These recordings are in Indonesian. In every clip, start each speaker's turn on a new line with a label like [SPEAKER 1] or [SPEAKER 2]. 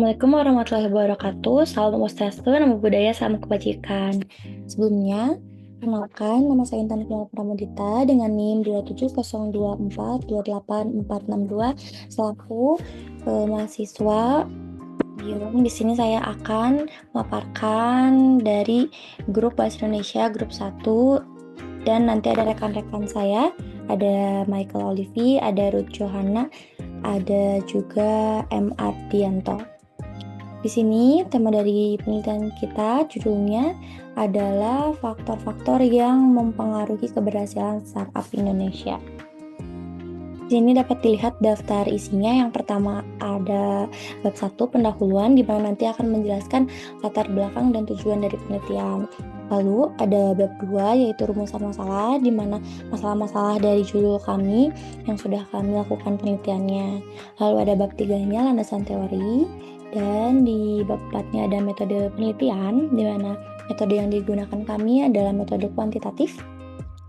[SPEAKER 1] Assalamualaikum warahmatullahi wabarakatuh. Salam Swastiastu, nama budaya, salam kebajikan. Sebelumnya, perkenalkan nama saya Intan Nurul Pramudita dengan NIM 27024284462 selaku mahasiswa biologi. Di sini saya akan memaparkan dari grup Bahasa Indonesia grup 1 dan nanti ada rekan-rekan saya, ada Michael Olivi, ada Ruth Johanna, ada juga M. Ardianto. Di sini tema dari penelitian kita judulnya adalah faktor-faktor yang mempengaruhi keberhasilan startup Indonesia. Di sini dapat dilihat daftar isinya. Yang pertama ada bab 1 pendahuluan, di mana nanti akan menjelaskan latar belakang dan tujuan dari penelitian. Lalu ada bab 2 yaitu rumusan masalah, di mana masalah-masalah dari judul kami yang sudah kami lakukan penelitiannya. Lalu ada bab 3-nya landasan teori, dan di bab 4-nya ada metode penelitian, di mana metode yang digunakan kami adalah metode kuantitatif.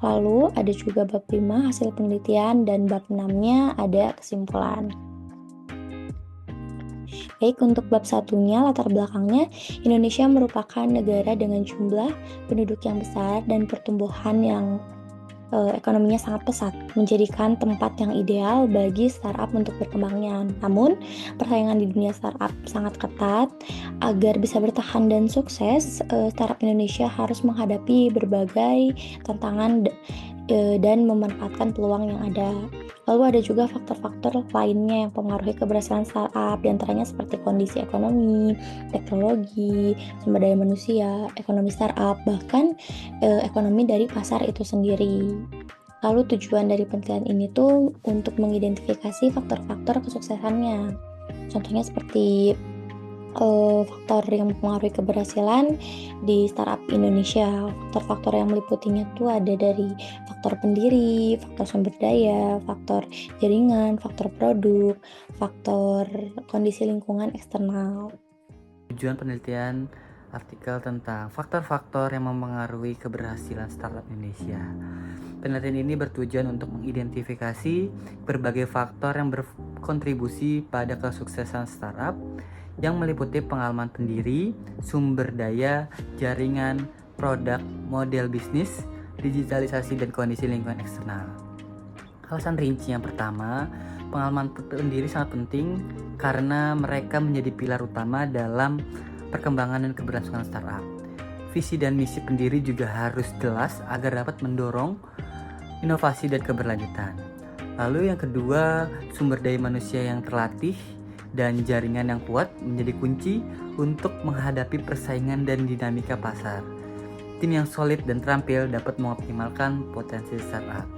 [SPEAKER 1] Lalu ada juga bab 5 hasil penelitian, dan bab 6-nya ada kesimpulan. Baik, untuk bab 1-nya latar belakangnya, Indonesia merupakan negara dengan jumlah penduduk yang besar dan pertumbuhan yang ekonominya sangat pesat, menjadikan tempat yang ideal bagi startup untuk berkembangnya. Namun, persaingan di dunia startup sangat ketat. Agar bisa bertahan dan sukses, startup Indonesia harus menghadapi berbagai tantangan dan memanfaatkan peluang yang ada. Lalu ada juga faktor-faktor lainnya yang mempengaruhi keberhasilan startup, diantaranya seperti kondisi ekonomi, teknologi, sumber daya manusia, ekonomi startup, bahkan ekonomi dari pasar itu sendiri. Lalu tujuan dari penelitian ini tuh untuk mengidentifikasi faktor-faktor kesuksesannya. Contohnya seperti faktor yang mempengaruhi keberhasilan di startup Indonesia. Faktor-faktor yang meliputinya tuh ada dari faktor pendiri, faktor sumber daya, faktor jaringan, faktor produk, faktor kondisi lingkungan eksternal.
[SPEAKER 2] Tujuan penelitian artikel tentang faktor-faktor yang mempengaruhi keberhasilan startup Indonesia. Penelitian ini bertujuan untuk mengidentifikasi berbagai faktor yang berkontribusi pada kesuksesan startup yang meliputi pengalaman pendiri, sumber daya, jaringan, produk, model bisnis, digitalisasi, dan kondisi lingkungan eksternal. Alasan rinci yang pertama, pengalaman pendiri sangat penting karena mereka menjadi pilar utama dalam perkembangan dan keberlangsungan startup. Visi dan misi pendiri juga harus jelas agar dapat mendorong inovasi dan keberlanjutan. Lalu yang kedua, sumber daya manusia yang terlatih dan jaringan yang kuat menjadi kunci untuk menghadapi persaingan dan dinamika pasar. Tim yang solid dan terampil dapat mengoptimalkan potensi startup.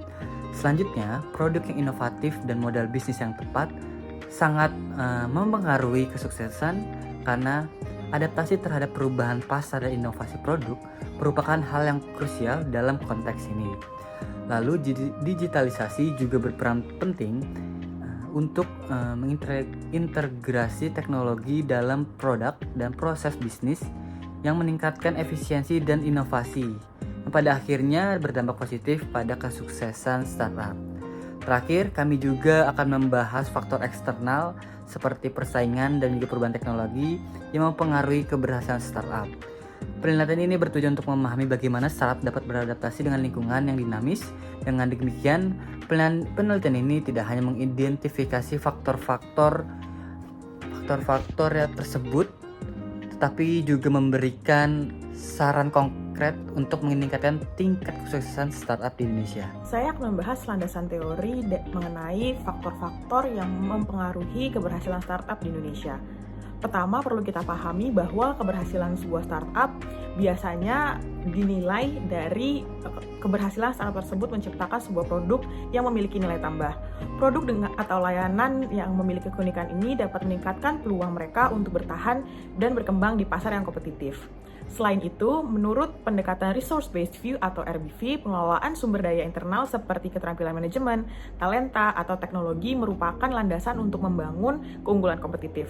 [SPEAKER 2] Selanjutnya, produk yang inovatif dan modal bisnis yang tepat sangat mempengaruhi kesuksesan karena adaptasi terhadap perubahan pasar dan inovasi produk merupakan hal yang krusial dalam konteks ini. Lalu digitalisasi juga berperan penting untuk mengintegrasi teknologi dalam produk dan proses bisnis yang meningkatkan efisiensi dan inovasi, yang pada akhirnya berdampak positif pada kesuksesan startup. Terakhir, kami juga akan membahas faktor eksternal seperti persaingan dan juga perubahan teknologi yang mempengaruhi keberhasilan startup. Penelitian ini bertujuan untuk memahami bagaimana startup dapat beradaptasi dengan lingkungan yang dinamis. Dengan demikian, penelitian ini tidak hanya mengidentifikasi faktor-faktor tersebut, tetapi juga memberikan saran konkret untuk meningkatkan tingkat kesuksesan startup di Indonesia.
[SPEAKER 3] Saya akan membahas landasan teori mengenai faktor-faktor yang mempengaruhi keberhasilan startup di Indonesia. Pertama, perlu kita pahami bahwa keberhasilan sebuah startup biasanya dinilai dari keberhasilan startup tersebut menciptakan sebuah produk yang memiliki nilai tambah. Produk atau layanan yang memiliki keunikan ini dapat meningkatkan peluang mereka untuk bertahan dan berkembang di pasar yang kompetitif. Selain itu, menurut pendekatan Resource Based View atau RBV, pengelolaan sumber daya internal seperti keterampilan manajemen, talenta, atau teknologi merupakan landasan untuk membangun keunggulan kompetitif.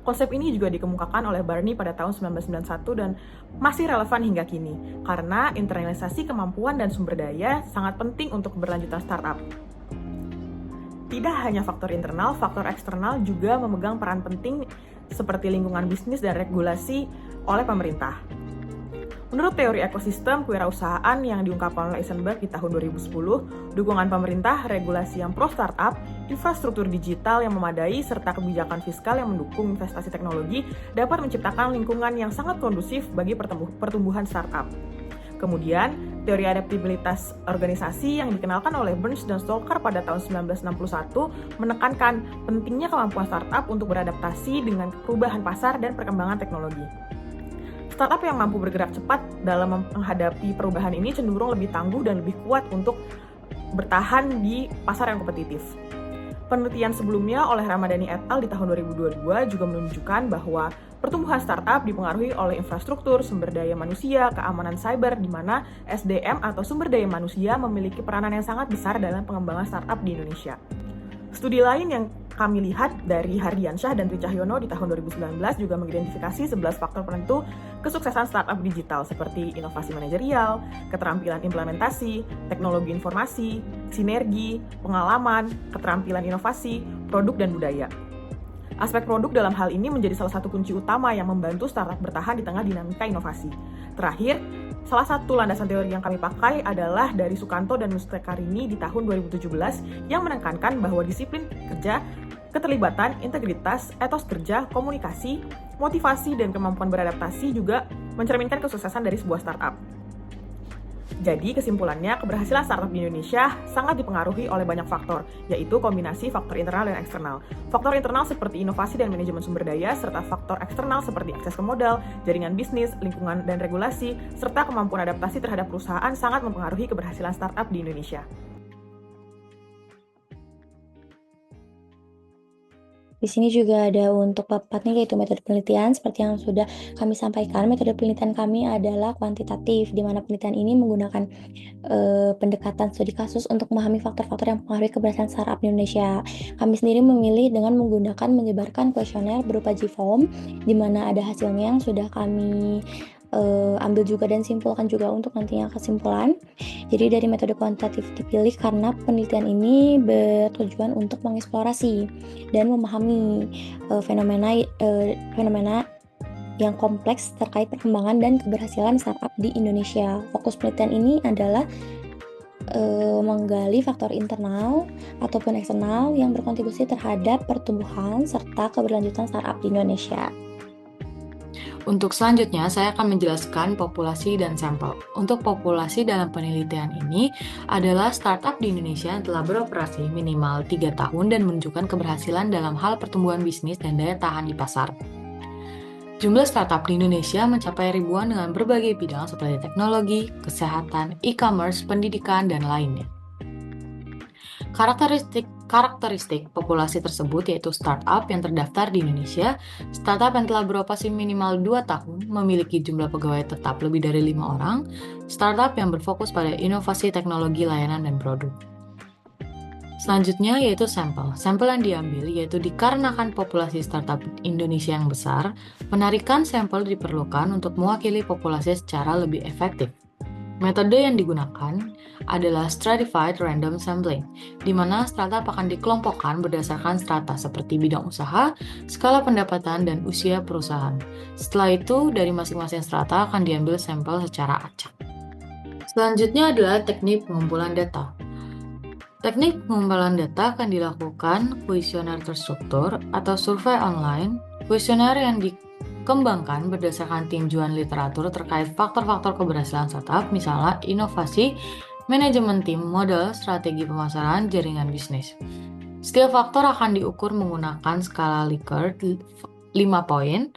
[SPEAKER 3] Konsep ini juga dikemukakan oleh Barney pada tahun 1991 dan masih relevan hingga kini, karena internalisasi kemampuan dan sumber daya sangat penting untuk keberlanjutan startup. Tidak hanya faktor internal, faktor eksternal juga memegang peran penting seperti lingkungan bisnis dan regulasi oleh pemerintah. Menurut teori ekosistem kewirausahaan yang diungkapkan oleh Eisenberg di tahun 2010, dukungan pemerintah, regulasi yang pro startup, infrastruktur digital yang memadai, serta kebijakan fiskal yang mendukung investasi teknologi dapat menciptakan lingkungan yang sangat kondusif bagi pertumbuhan startup. Kemudian, teori adaptabilitas organisasi yang dikenalkan oleh Burns dan Stoker pada tahun 1961 menekankan pentingnya kemampuan startup untuk beradaptasi dengan perubahan pasar dan perkembangan teknologi. Startup yang mampu bergerak cepat dalam menghadapi perubahan ini cenderung lebih tangguh dan lebih kuat untuk bertahan di pasar yang kompetitif. Penelitian sebelumnya oleh Ramadhani et al. Di tahun 2022 juga menunjukkan bahwa pertumbuhan startup dipengaruhi oleh infrastruktur, sumber daya manusia, keamanan cyber, di mana SDM atau sumber daya manusia memiliki peranan yang sangat besar dalam pengembangan startup di Indonesia. Studi lain yang kami lihat dari Hardiansyah dan Tri Cahyono di tahun 2019 juga mengidentifikasi 11 faktor penentu kesuksesan startup digital seperti inovasi manajerial, keterampilan implementasi, teknologi informasi, sinergi, pengalaman, keterampilan inovasi, produk dan budaya. Aspek produk dalam hal ini menjadi salah satu kunci utama yang membantu startup bertahan di tengah dinamika inovasi. Terakhir, salah satu landasan teori yang kami pakai adalah dari Sukanto dan Mustakarini di tahun 2017 yang menekankan bahwa disiplin kerja, keterlibatan, integritas, etos kerja, komunikasi, motivasi, dan kemampuan beradaptasi juga mencerminkan kesuksesan dari sebuah startup. Jadi kesimpulannya, keberhasilan startup di Indonesia sangat dipengaruhi oleh banyak faktor, yaitu kombinasi faktor internal dan eksternal. Faktor internal seperti inovasi dan manajemen sumber daya, serta faktor eksternal seperti akses ke modal, jaringan bisnis, lingkungan dan regulasi, serta kemampuan adaptasi terhadap perusahaan sangat mempengaruhi keberhasilan startup di Indonesia.
[SPEAKER 1] Di sini juga ada untuk bab 4-nya yaitu metode penelitian. Seperti yang sudah kami sampaikan, metode penelitian kami adalah kuantitatif, di mana penelitian ini menggunakan pendekatan studi kasus untuk memahami faktor-faktor yang mempengaruhi keberhasilan startup di Indonesia. Kami sendiri memilih dengan menggunakan menyebarkan kuesioner berupa G-Form, di mana ada hasilnya yang sudah kami ambil juga dan simpulkan juga untuk nantinya kesimpulan. Jadi dari metode kuantitatif dipilih karena penelitian ini bertujuan untuk mengeksplorasi dan memahami fenomena yang kompleks terkait perkembangan dan keberhasilan startup di Indonesia. Fokus penelitian ini adalah menggali faktor internal ataupun eksternal yang berkontribusi terhadap pertumbuhan serta keberlanjutan startup di Indonesia.
[SPEAKER 4] Untuk selanjutnya, saya akan menjelaskan populasi dan sampel. Untuk populasi dalam penelitian ini adalah startup di Indonesia yang telah beroperasi minimal 3 tahun dan menunjukkan keberhasilan dalam hal pertumbuhan bisnis dan daya tahan di pasar. Jumlah startup di Indonesia mencapai ribuan dengan berbagai bidang seperti teknologi, kesehatan, e-commerce, pendidikan, dan lainnya. Karakteristik populasi tersebut yaitu startup yang terdaftar di Indonesia, startup yang telah beroperasi minimal 2 tahun, memiliki jumlah pegawai tetap lebih dari 5 orang, startup yang berfokus pada inovasi teknologi layanan dan produk. Selanjutnya yaitu sampel. Sampel yang diambil yaitu dikarenakan populasi startup Indonesia yang besar, penarikan sampel diperlukan untuk mewakili populasi secara lebih efektif. Metode yang digunakan adalah stratified random sampling, di mana startup akan dikelompokkan berdasarkan strata seperti bidang usaha, skala pendapatan, dan usia perusahaan. Setelah itu, dari masing-masing strata akan diambil sampel secara acak. Selanjutnya adalah teknik pengumpulan data. Teknik pengumpulan data akan dilakukan kuesioner terstruktur atau survei online. Kuesioner yang dikembangkan berdasarkan tinjauan literatur terkait faktor-faktor keberhasilan startup, misalnya inovasi, manajemen tim, modal, strategi pemasaran, jaringan bisnis. Setiap faktor akan diukur menggunakan skala Likert 5 poin,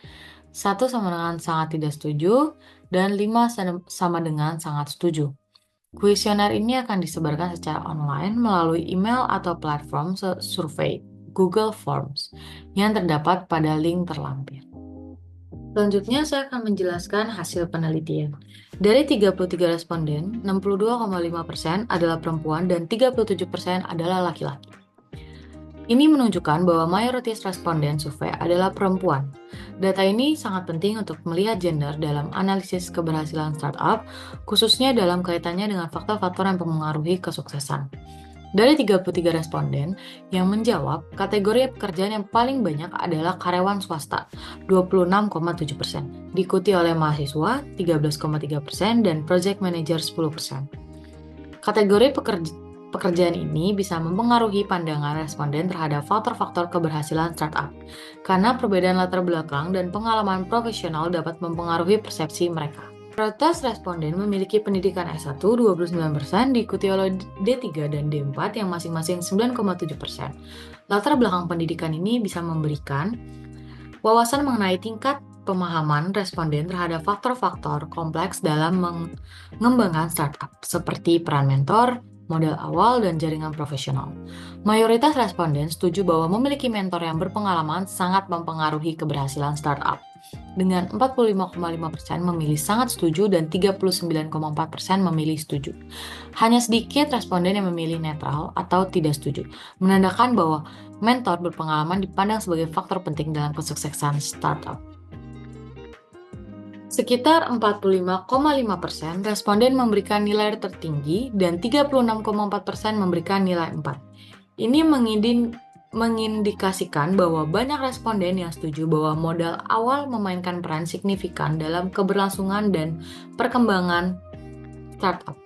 [SPEAKER 4] 1 sama dengan sangat tidak setuju, dan 5 sama dengan sangat setuju. Kuesioner ini akan disebarkan secara online melalui email atau platform survei Google Forms yang terdapat pada link terlampir. Selanjutnya saya akan menjelaskan hasil penelitian. Dari 33 responden, 62,5% adalah perempuan dan 37% adalah laki-laki. Ini menunjukkan bahwa mayoritas responden survei adalah perempuan. Data ini sangat penting untuk melihat gender dalam analisis keberhasilan startup, khususnya dalam kaitannya dengan faktor-faktor yang mempengaruhi kesuksesan. Dari 33 responden yang menjawab, kategori pekerjaan yang paling banyak adalah karyawan swasta, 26,7%, diikuti oleh mahasiswa, 13,3%, dan project manager, 10%. Kategori pekerjaan ini bisa mempengaruhi pandangan responden terhadap faktor-faktor keberhasilan startup, karena perbedaan latar belakang dan pengalaman profesional dapat mempengaruhi persepsi mereka. Mayoritas responden memiliki pendidikan S1 29%, diikuti oleh D3 dan D4 yang masing-masing 9,7%. Latar belakang pendidikan ini bisa memberikan wawasan mengenai tingkat pemahaman responden terhadap faktor-faktor kompleks dalam mengembangkan startup, seperti peran mentor, modal awal, dan jaringan profesional. Mayoritas responden setuju bahwa memiliki mentor yang berpengalaman sangat mempengaruhi keberhasilan startup, dengan 45,5% memilih sangat setuju dan 39,4% memilih setuju. Hanya sedikit responden yang memilih netral atau tidak setuju, menandakan bahwa mentor berpengalaman dipandang sebagai faktor penting dalam kesuksesan startup. Sekitar 45,5% responden memberikan nilai tertinggi dan 36,4% memberikan nilai 4. Ini mengindikasikan bahwa banyak responden yang setuju bahwa modal awal memainkan peran signifikan dalam keberlangsungan dan perkembangan startup.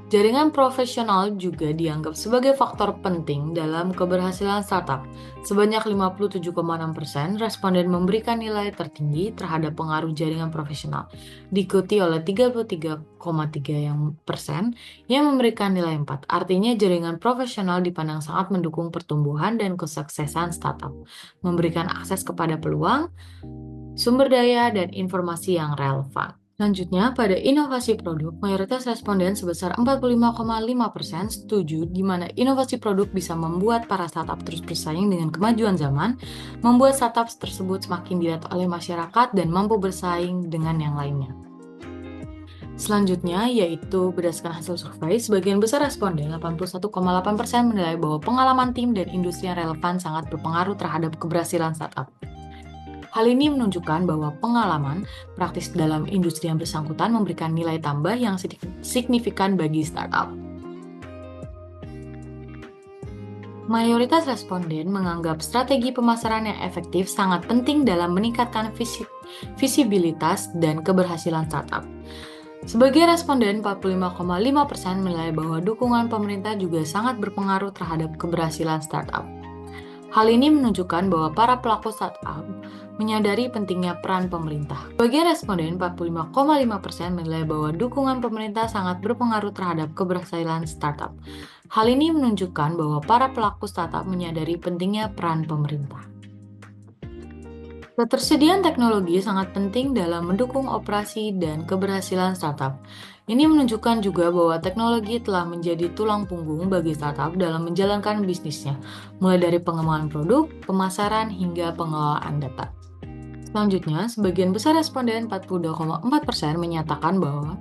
[SPEAKER 4] Jaringan profesional juga dianggap sebagai faktor penting dalam keberhasilan startup. Sebanyak 57,6% responden memberikan nilai tertinggi terhadap pengaruh jaringan profesional, diikuti oleh 33,3% yang memberikan nilai 4. Artinya jaringan profesional dipandang sangat mendukung pertumbuhan dan kesuksesan startup, memberikan akses kepada peluang, sumber daya, dan informasi yang relevan. Selanjutnya, pada inovasi produk, mayoritas responden sebesar 45,5% setuju di mana inovasi produk bisa membuat para startup terus bersaing dengan kemajuan zaman, membuat startup tersebut semakin dilihat oleh masyarakat dan mampu bersaing dengan yang lainnya. Selanjutnya, yaitu berdasarkan hasil survei, sebagian besar responden, 81,8%, menilai bahwa pengalaman tim dan industri yang relevan sangat berpengaruh terhadap keberhasilan startup. Hal ini menunjukkan bahwa pengalaman praktis dalam industri yang bersangkutan memberikan nilai tambah yang signifikan bagi startup. Mayoritas responden menganggap strategi pemasaran yang efektif sangat penting dalam meningkatkan visibilitas dan keberhasilan startup. Sebagai responden, 45,5% menilai bahwa dukungan pemerintah juga sangat berpengaruh terhadap keberhasilan startup. Hal ini menunjukkan bahwa para pelaku startup menyadari pentingnya peran pemerintah. Sebagai responden, 45,5% menilai bahwa dukungan pemerintah sangat berpengaruh terhadap keberhasilan startup. Hal ini menunjukkan bahwa para pelaku startup menyadari pentingnya peran pemerintah. Ketersediaan teknologi sangat penting dalam mendukung operasi dan keberhasilan startup. Ini menunjukkan juga bahwa teknologi telah menjadi tulang punggung bagi startup dalam menjalankan bisnisnya, mulai dari pengembangan produk, pemasaran, hingga pengelolaan data. Selanjutnya, sebagian besar responden 42,4% menyatakan bahwa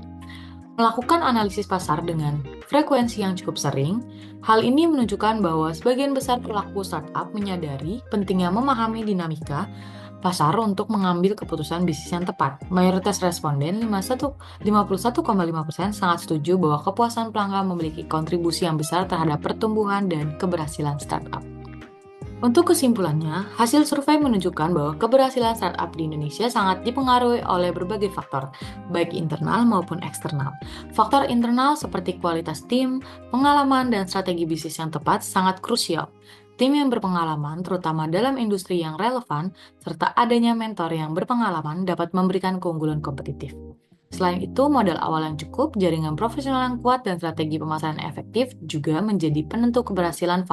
[SPEAKER 4] melakukan analisis pasar dengan frekuensi yang cukup sering. Hal ini menunjukkan bahwa sebagian besar pelaku startup menyadari pentingnya memahami dinamika pasar untuk mengambil keputusan bisnis yang tepat. Mayoritas responden, 51,5%, sangat setuju bahwa kepuasan pelanggan memiliki kontribusi yang besar terhadap pertumbuhan dan keberhasilan startup. Untuk kesimpulannya, hasil survei menunjukkan bahwa keberhasilan startup di Indonesia sangat dipengaruhi oleh berbagai faktor, baik internal maupun eksternal. Faktor internal seperti kualitas tim, pengalaman, dan strategi bisnis yang tepat sangat krusial. Tim yang berpengalaman, terutama dalam industri yang relevan, serta adanya mentor yang berpengalaman dapat memberikan keunggulan kompetitif. Selain itu, modal awal yang cukup, jaringan profesional yang kuat, dan strategi pemasaran efektif juga menjadi penentu keberhasilan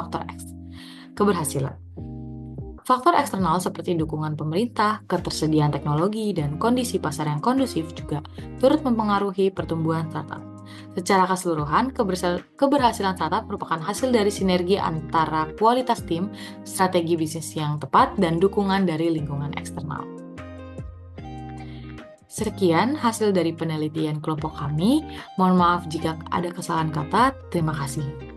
[SPEAKER 4] keberhasilan. Faktor eksternal seperti dukungan pemerintah, ketersediaan teknologi, dan kondisi pasar yang kondusif juga turut mempengaruhi pertumbuhan startup. Secara keseluruhan, keberhasilan startup merupakan hasil dari sinergi antara kualitas tim, strategi bisnis yang tepat, dan dukungan dari lingkungan eksternal. Sekian hasil dari penelitian kelompok kami. Mohon maaf jika ada kesalahan kata. Terima kasih.